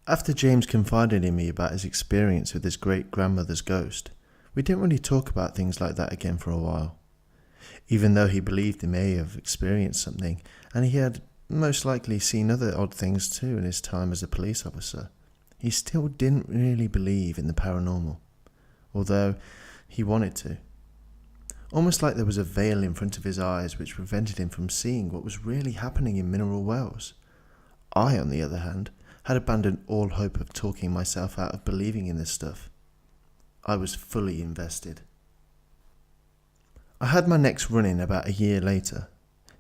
After James confided in me about his experience with his great-grandmother's ghost, we didn't really talk about things like that again for a while. Even though he believed he may have experienced something, and he had most likely seen other odd things too in his time as a police officer, he still didn't really believe in the paranormal, although he wanted to. Almost like there was a veil in front of his eyes which prevented him from seeing what was really happening in Mineral Wells. I, on the other hand, had abandoned all hope of talking myself out of believing in this stuff. I was fully invested. I had my next run-in about a year later.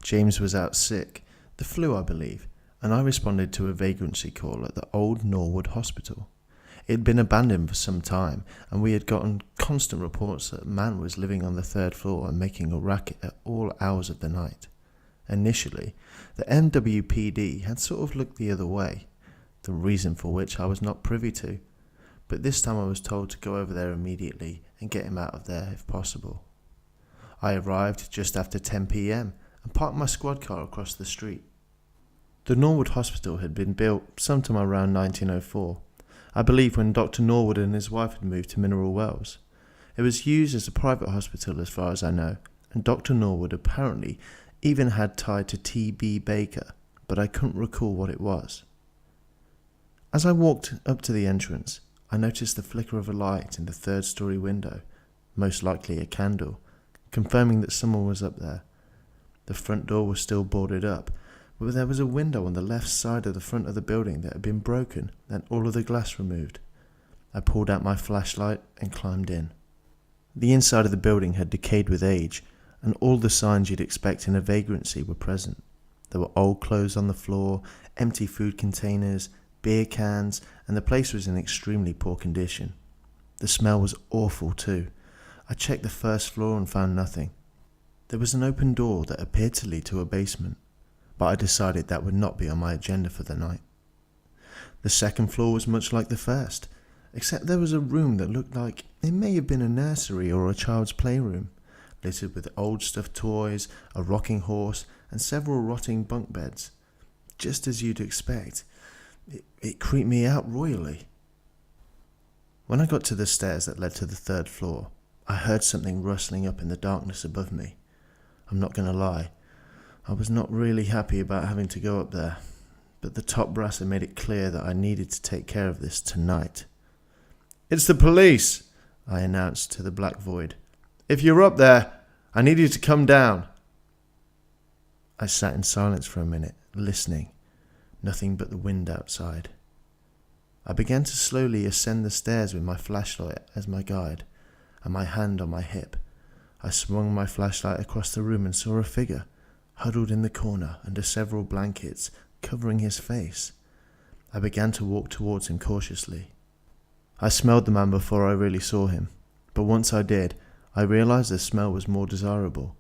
James was out sick, the flu I believe, and I responded to a vagrancy call at the old Norwood Hospital. It had been abandoned for some time, and we had gotten constant reports that a man was living on the third floor and making a racket at all hours of the night. Initially, the NWPD had sort of looked the other way, the reason for which I was not privy to, but this time I was told to go over there immediately and get him out of there if possible. I arrived just after 10 p.m. and parked my squad car across the street. The Norwood Hospital had been built sometime around 1904, I believe when Dr. Norwood and his wife had moved to Mineral Wells. It was used as a private hospital as far as I know, and Dr. Norwood apparently even had tied to T.B. Baker, but I couldn't recall what it was. As I walked up to the entrance, I noticed the flicker of a light in the third-story window, most likely a candle, confirming that someone was up there. The front door was still boarded up, but there was a window on the left side of the front of the building that had been broken and all of the glass removed. I pulled out my flashlight and climbed in. The inside of the building had decayed with age, and all the signs you'd expect in a vagrancy were present. There were old clothes on the floor, empty food containers, beer cans, and the place was in extremely poor condition. The smell was awful too. I checked the first floor and found nothing. There was an open door that appeared to lead to a basement, but I decided that would not be on my agenda for the night. The second floor was much like the first, except there was a room that looked like it may have been a nursery or a child's playroom, littered with old stuffed toys, a rocking horse, and several rotting bunk beds. Just as you'd expect. It creeped me out royally. When I got to the stairs that led to the third floor, I heard something rustling up in the darkness above me. I'm not going to lie, I was not really happy about having to go up there, but the top brass had made it clear that I needed to take care of this tonight. "It's the police," I announced to the black void. "If you're up there, I need you to come down." I sat in silence for a minute, listening. Nothing but the wind outside. I began to slowly ascend the stairs with my flashlight as my guide, and my hand on my hip. I swung my flashlight across the room and saw a figure, huddled in the corner under several blankets, covering his face. I began to walk towards him cautiously. I smelled the man before I really saw him, but once I did, I realized the smell was more desirable.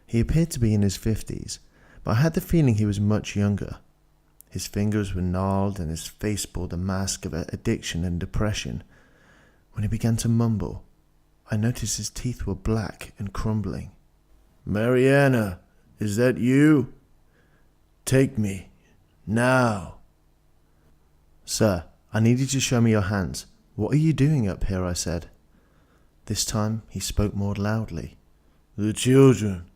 He appeared to be in his 50s, but I had the feeling he was much younger. His fingers were gnarled and his face bore the mask of addiction and depression. When he began to mumble, I noticed his teeth were black and crumbling. "Mariana, is that you? Take me, now." "Sir, I need you to show me your hands. What are you doing up here?" I said. This time he spoke more loudly. "The children.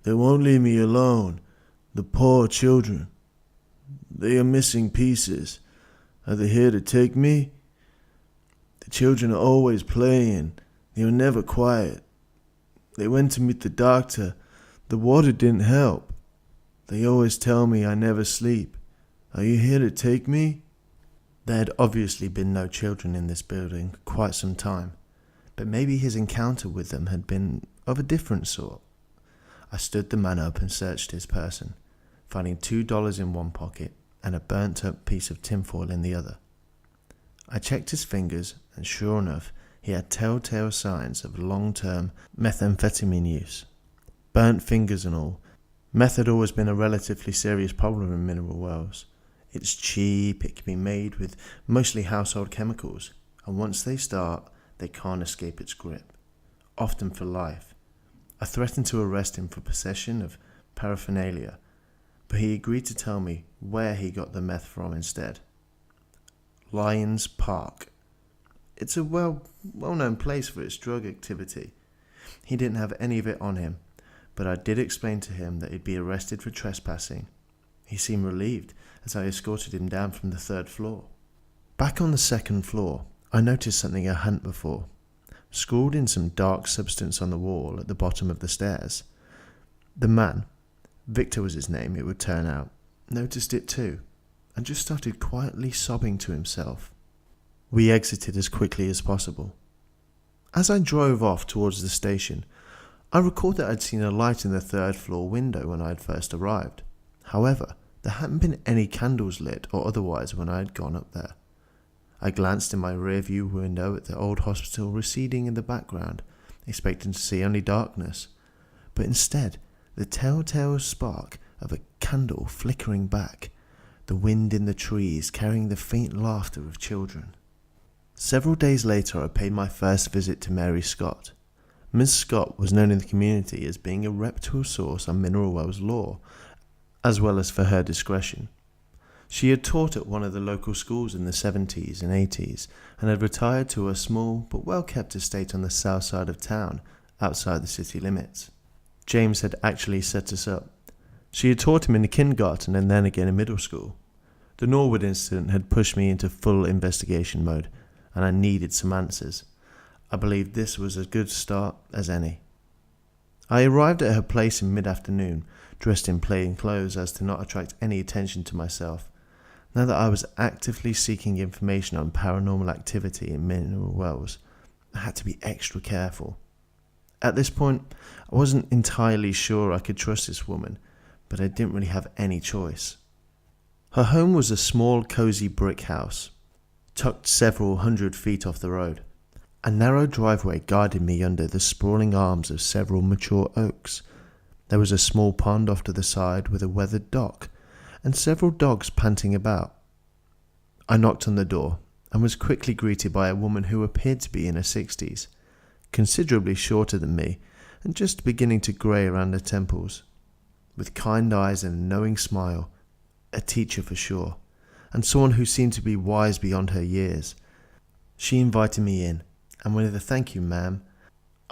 They won't leave me alone. The poor children. They are missing pieces. Are they here to take me? The children are always playing. They are never quiet. They went to meet the doctor. The water didn't help. They always tell me I never sleep. Are you here to take me?" There had obviously been no children in this building quite some time, but maybe his encounter with them had been of a different sort. I stood the man up and searched his person, finding $2 in one pocket and a burnt-up piece of tinfoil in the other. I checked his fingers, and sure enough, he had telltale signs of long-term methamphetamine use. Burnt fingers and all. Meth had always been a relatively serious problem in Mineral Wells. It's cheap, it can be made with mostly household chemicals, and once they start, they can't escape its grip, often for life. I threatened to arrest him for possession of paraphernalia, but he agreed to tell me where he got the meth from instead. Lions Park. It's a well-known place for its drug activity. He didn't have any of it on him, but I did explain to him that he'd be arrested for trespassing. He seemed relieved as I escorted him down from the 3rd floor. Back on the 2nd floor, I noticed something I hadn't before. Scrawled in some dark substance on the wall at the bottom of the stairs. The man, Victor was his name, it would turn out, noticed it too, and just started quietly sobbing to himself. We exited as quickly as possible. As I drove off towards the station, I recalled that I'd seen a light in the 3rd floor window when I had first arrived. However, there hadn't been any candles lit or otherwise when I had gone up there. I glanced in my rear-view window at the old hospital receding in the background, expecting to see only darkness, but instead the telltale spark of a candle flickering back, the wind in the trees carrying the faint laughter of children. Several days later, I paid my first visit to Mary Scott. Ms. Scott was known in the community as being a reputable source on mineral wells law, as well as for her discretion. She had taught at one of the local schools in the 70s and 80s and had retired to a small but well-kept estate on the south side of town, outside the city limits. James had actually set us up. She had taught him in the kindergarten and then again in middle school. The Norwood incident had pushed me into full investigation mode, and I needed some answers. I believed this was as good a start as any. I arrived at her place in mid-afternoon, dressed in plain clothes as to not attract any attention to myself. Now that I was actively seeking information on paranormal activity in mineral wells, I had to be extra careful. At this point, I wasn't entirely sure I could trust this woman, but I didn't really have any choice. Her home was a small, cosy brick house, tucked several 100 feet off the road. A narrow driveway guided me under the sprawling arms of several mature oaks. There was a small pond off to the side with a weathered dock, and several dogs panting about. I knocked on the door, and was quickly greeted by a woman who appeared to be in her 60s, considerably shorter than me, and just beginning to grey around her temples. With kind eyes and a knowing smile, a teacher for sure, and someone who seemed to be wise beyond her years. She invited me in, and with a "Thank you, ma'am,"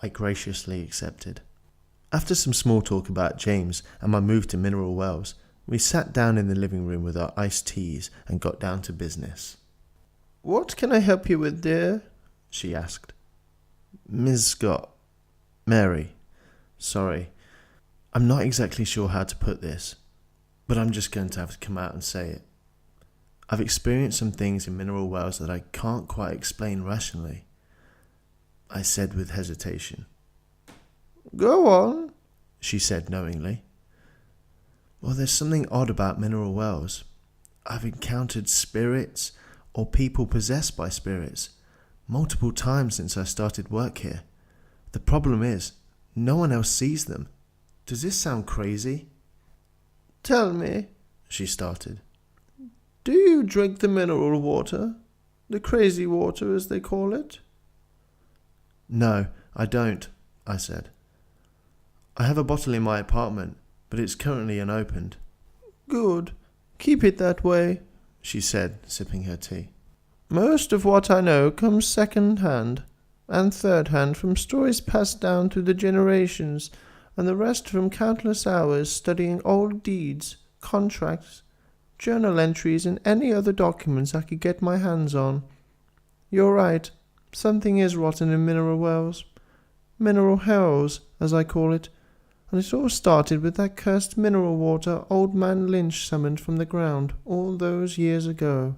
I graciously accepted. After some small talk about James and my move to Mineral Wells, we sat down in the living room with our iced teas and got down to business. "What can I help you with, dear?" she asked. "Ms. Scott. Mary. Sorry. I'm not exactly sure how to put this, but I'm just going to have to come out and say it. I've experienced some things in mineral wells that I can't quite explain rationally," I said with hesitation. "Go on," she said knowingly. "Well, there's something odd about mineral wells. I've encountered spirits or people possessed by spirits multiple times since I started work here. The problem is, no one else sees them. Does this sound crazy?" "Tell me," she started. "Do you drink the mineral water? The crazy water, as they call it?" "No, I don't," I said. "I have a bottle in my apartment, but it's currently unopened." "Good. Keep it that way," she said, sipping her tea. "Most of what I know comes second-hand and third-hand from stories passed down through the generations, and the rest from countless hours studying old deeds, contracts, journal entries, and any other documents I could get my hands on. You're right. Something is rotten in mineral wells. Mineral hells, as I call it. And it all started with that cursed mineral water old man Lynch summoned from the ground all those years ago.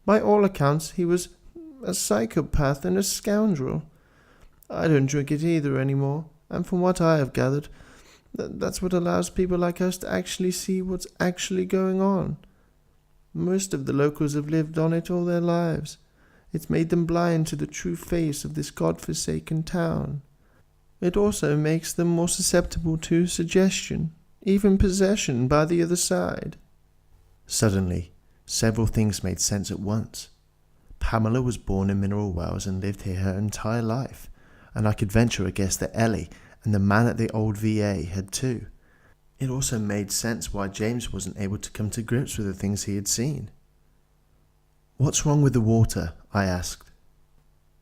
By all accounts, he was a psychopath and a scoundrel. I don't drink it either anymore, and from what I have gathered, that's what allows people like us to actually see what's actually going on. Most of the locals have lived on it all their lives. It's made them blind to the true face of this God-forsaken town. It also makes them more susceptible to suggestion, even possession by the other side." Suddenly, several things made sense at once. Pamela was born in Mineral Wells and lived here her entire life, and I could venture a guess that Ellie and the man at the old VA had too. It also made sense why James wasn't able to come to grips with the things he had seen. "What's wrong with the water?" I asked.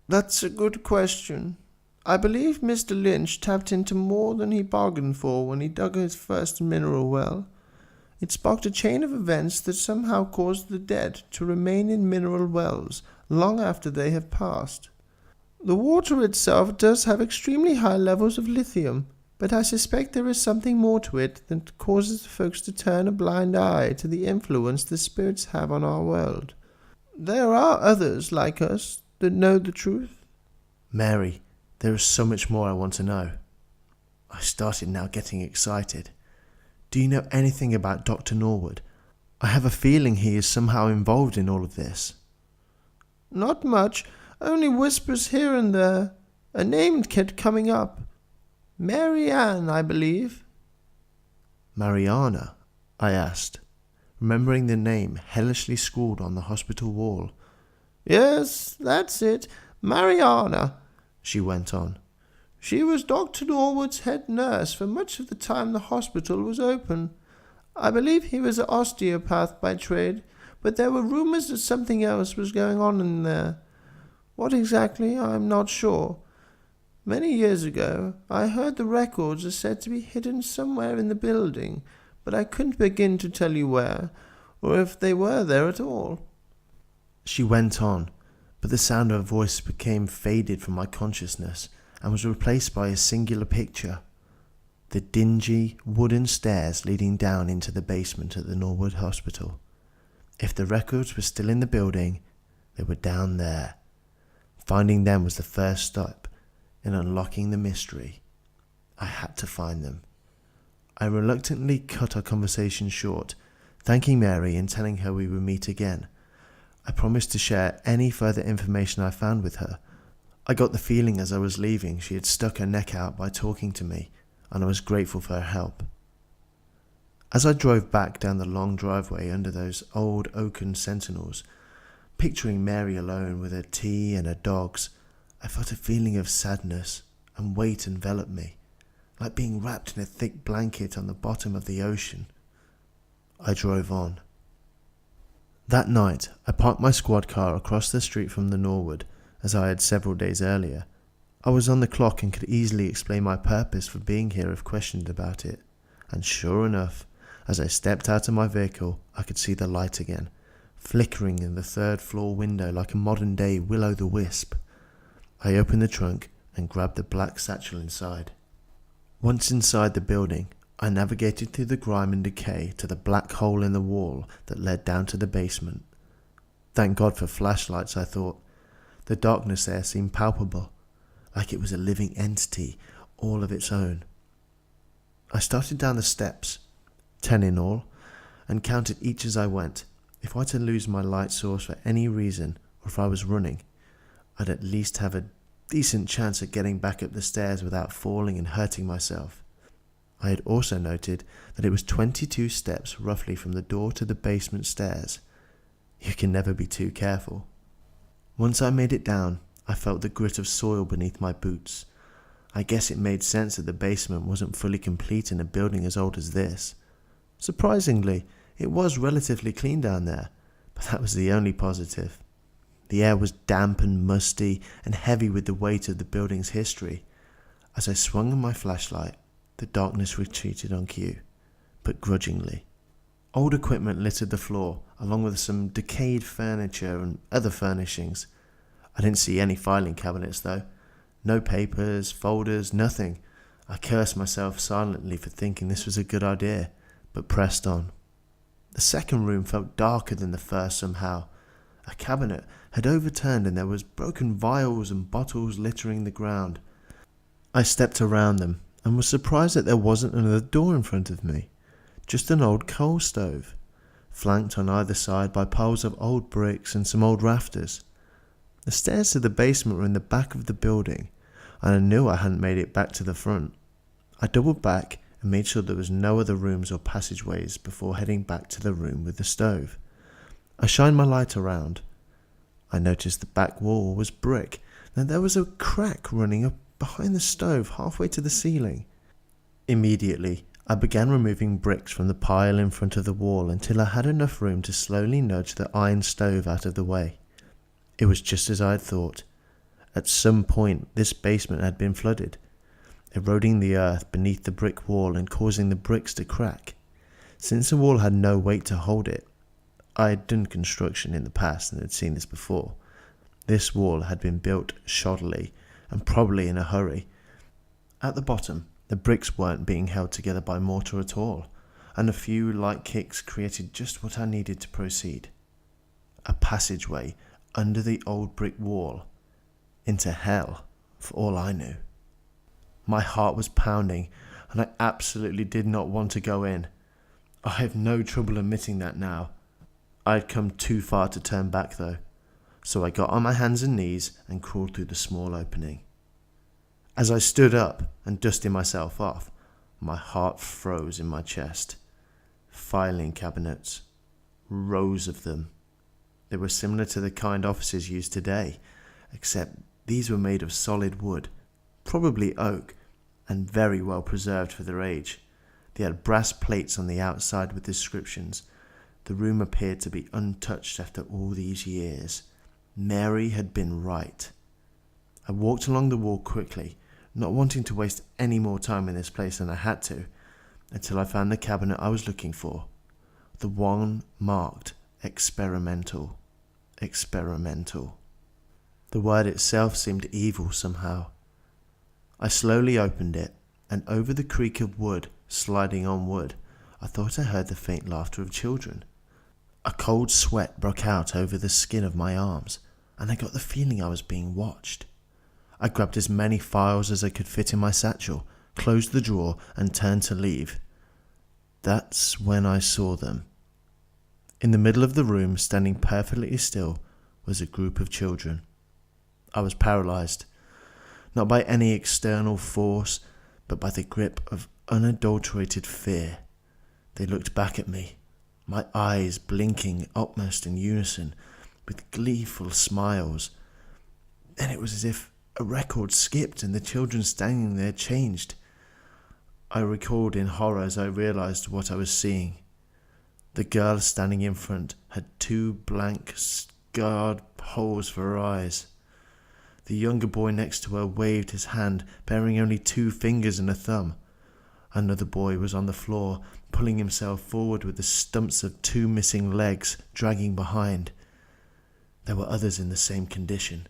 That's a good question. I believe Mr. Lynch tapped into more than he bargained for when he dug his first mineral well. It sparked a chain of events that somehow caused the dead to remain in mineral wells long after they have passed. The water itself does have extremely high levels of lithium, but I suspect there is something more to it that causes the folks to turn a blind eye to the influence the spirits have on our world. There are others like us that know the truth. "Mary, there is so much more I want to know." I started now getting excited. "Do you know anything about Dr. Norwood? I have a feeling he is somehow involved in all of this." Not much, only whispers here and there. A name kept coming up. Mary Ann, I believe. "Mariana?" I asked, remembering the name hellishly scrawled on the hospital wall. Yes, that's it. Mariana, she went on. She was Dr. Norwood's head nurse for much of the time the hospital was open. I believe he was an osteopath by trade, but there were rumours that something else was going on in there. What exactly, I'm not sure. Many years ago, I heard the records are said to be hidden somewhere in the building, but I couldn't begin to tell you where, or if they were there at all. She went on, but the sound of her voice became faded from my consciousness and was replaced by a singular picture. The dingy wooden stairs leading down into the basement at the Norwood Hospital. If the records were still in the building, they were down there. Finding them was the first step in unlocking the mystery. I had to find them. I reluctantly cut our conversation short, thanking Mary and telling her we would meet again. I promised to share any further information I found with her. I got the feeling as I was leaving she had stuck her neck out by talking to me, and I was grateful for her help. As I drove back down the long driveway under those old oaken sentinels, picturing Mary alone with her tea and her dogs, I felt a feeling of sadness and weight envelop me, like being wrapped in a thick blanket on the bottom of the ocean. I drove on. That night, I parked my squad car across the street from the Norwood, as I had several days earlier. I was on the clock and could easily explain my purpose for being here if questioned about it, and sure enough, as I stepped out of my vehicle, I could see the light again, flickering in the third-floor window like a modern-day will-o'-the-wisp. I opened the trunk and grabbed the black satchel inside. Once inside the building, I navigated through the grime and decay to the black hole in the wall that led down to the basement. Thank God for flashlights, I thought. The darkness there seemed palpable, like it was a living entity all of its own. I started down the steps, 10 in all, and counted each as I went. If I were to lose my light source for any reason, or if I was running, I'd at least have a decent chance at getting back up the stairs without falling and hurting myself. I had also noted that it was 22 steps roughly from the door to the basement stairs. You can never be too careful. Once I made it down, I felt the grit of soil beneath my boots. I guess it made sense that the basement wasn't fully complete in a building as old as this. Surprisingly, it was relatively clean down there, but that was the only positive. The air was damp and musty and heavy with the weight of the building's history. As I swung on my flashlight, the darkness retreated on cue, but grudgingly. Old equipment littered the floor, along with some decayed furniture and other furnishings. I didn't see any filing cabinets though. No papers, folders, nothing. I cursed myself silently for thinking this was a good idea, but pressed on. The second room felt darker than the first somehow. A cabinet had overturned and there was broken vials and bottles littering the ground. I stepped around them and was surprised that there wasn't another door in front of me. Just an old coal stove, flanked on either side by piles of old bricks and some old rafters. The stairs to the basement were in the back of the building, and I knew I hadn't made it back to the front. I doubled back and made sure there was no other rooms or passageways before heading back to the room with the stove. I shined my light around. I noticed the back wall was brick, and there was a crack running up behind the stove halfway to the ceiling. Immediately, I began removing bricks from the pile in front of the wall until I had enough room to slowly nudge the iron stove out of the way. It was just as I had thought. At some point, this basement had been flooded, eroding the earth beneath the brick wall and causing the bricks to crack. Since the wall had no weight to hold it, I had done construction in the past and had seen this before. This wall had been built shoddily and probably in a hurry. At the bottom, the bricks weren't being held together by mortar at all, and a few light kicks created just what I needed to proceed. A passageway under the old brick wall into hell, for all I knew. My heart was pounding, and I absolutely did not want to go in. I have no trouble admitting that now. I had come too far to turn back though, so I got on my hands and knees and crawled through the small opening. As I stood up and dusted myself off, my heart froze in my chest. Filing cabinets, rows of them. They were similar to the kind offices use today, except these were made of solid wood, probably oak, and very well preserved for their age. They had brass plates on the outside with descriptions. The room appeared to be untouched after all these years. Mary had been right. I walked along the wall quickly, not wanting to waste any more time in this place than I had to, until I found the cabinet I was looking for. The one marked experimental. Experimental. The word itself seemed evil somehow. I slowly opened it, and over the creak of wood sliding on wood, I thought I heard the faint laughter of children. A cold sweat broke out over the skin of my arms, and I got the feeling I was being watched. I grabbed as many files as I could fit in my satchel, closed the drawer, and turned to leave. That's when I saw them. In the middle of the room, standing perfectly still, was a group of children. I was paralyzed, not by any external force, but by the grip of unadulterated fear. They looked back at me, my eyes blinking almost in unison, with gleeful smiles. Then it was as if a record skipped and the children standing there changed. I recoiled in horror as I realized what I was seeing. The girl standing in front had 2 blank, scarred holes for her eyes. The younger boy next to her waved his hand, bearing only 2 fingers and a thumb. Another boy was on the floor, pulling himself forward with the stumps of 2 missing legs dragging behind. There were others in the same condition.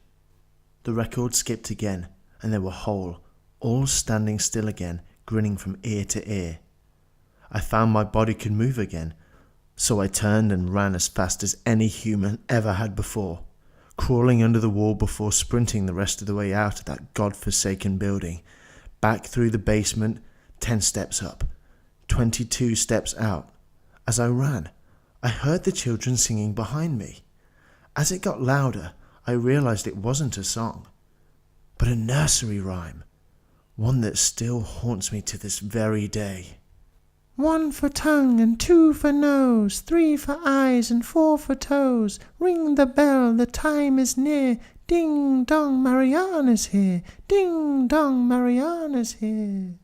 The record skipped again, and they were whole, all standing still again, grinning from ear to ear. I found my body could move again, so I turned and ran as fast as any human ever had before, crawling under the wall before sprinting the rest of the way out of that god-forsaken building, back through the basement, 10 steps up, 22 steps out. As I ran, I heard the children singing behind me. As it got louder, I realized it wasn't a song, but a nursery rhyme, one that still haunts me to this very day. 1 for tongue and 2 for nose, 3 for eyes and 4 for toes. Ring the bell, the time is near. Ding dong, Mariana's here. Ding dong, Mariana's here.